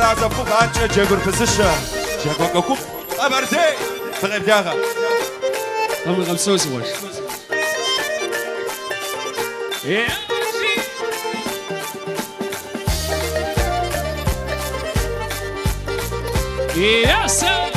ثلاثة فوق عنشة جاكور فسشة جاكور كوكوب أبردي فغير داغا أبو غمسوس واش يا سلام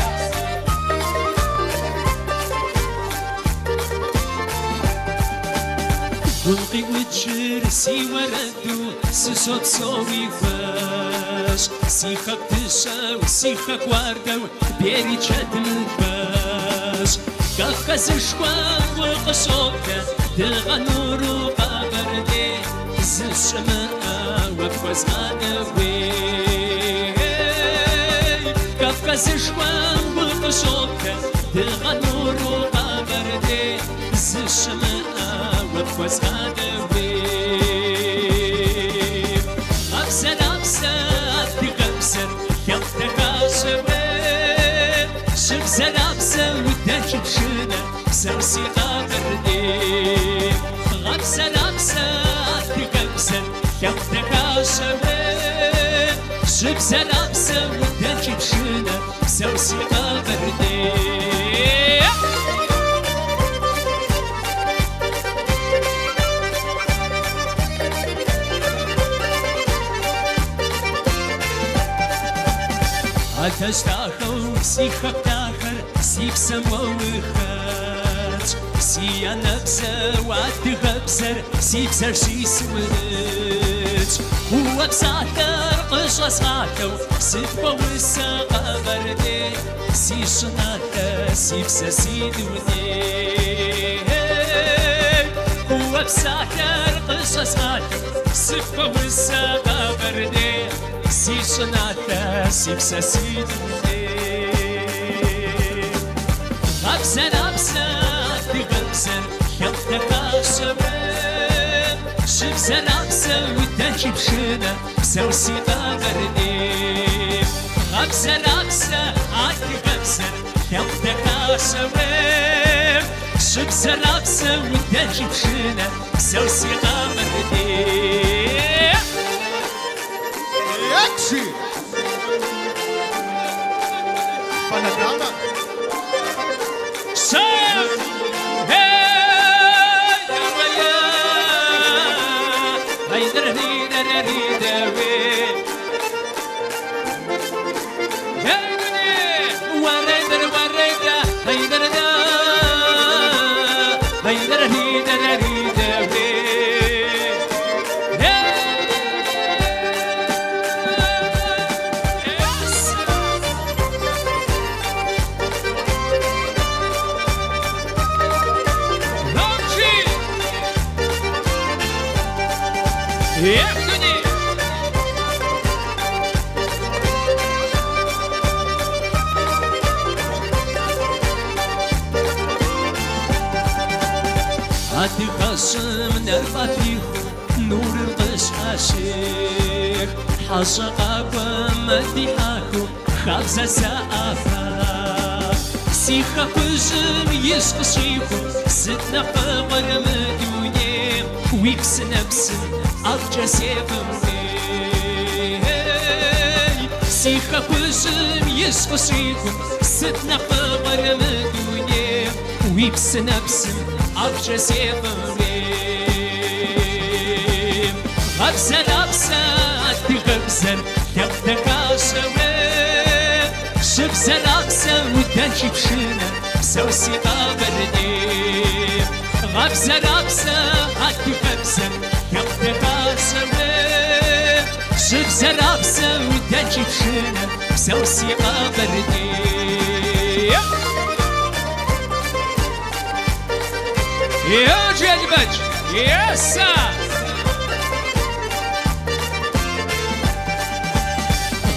بلقي وتجر سي وردو سصوت صوي فاش سيخك تشا وسيخك وردو بيري تشد الباش قفز شوان وقشوكا دلغا نور وقابردي زل الشماء وقفز غانوي قفز شوان وقشوكا دلغا نور وقابردي زل الشماء وقفز غانوي أبسر أبسر تغبسر يمتك عشوين شبسر أبسر ودك بشنا سوسي غابردي غبسر أبسر تغبسر يمتك عشوين شبسر أبسر ودك بشنا سوسي غابردي عتش تاخر سيخك تاخر سيف سما وخات سيا نبسر وعد غبسر سيف سر شي سورت هو بساتر قشص عتو سيف وساقا بردي سي شناتا سيف سسيدوني هو بساتر قشص عتو سيف وساقا بردي سي شناتا سيف سسيدوني غبسر أبسر تغبسر يمتك عشوين شبسر أبسر ودك بشنا سوسي غابردي غبسر أبسر تغبسر يمتك عشوين شبسر أبسر ودك بشنا سوسي غابردي يكشي فنادراما شاف هاي ويا هيدر هيدر هيدر وريدر وريدر هيدر دا هيدر هيدر هيدر ياخدني عدي قاسم نرفاتيخو نور القش عاشق حاشق عقوام مديحاكو خابزة سقافا سيخا قجم يشق شيخو ستنا قمر مدوني ويكس نفسن أرجع سيفمني سيخا قجم يشق شيخو ستنا قمر مدوني ويكس نفسن أرجع سيفمني غبسر أبسر تغبسر يمتك عشوين شبسر أبسر ودك بشنا سوسي غابردي غبسر أبسر تغبسر يمتك عشوين شبسر أبسر ودك بشنا سوسي غابردي يا جلبج يا سا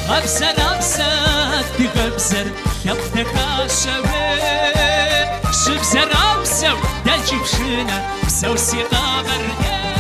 غبسر أبسر تغبسر يمتك عشوين شبسر أبسر دك بشنا سوسي غابردي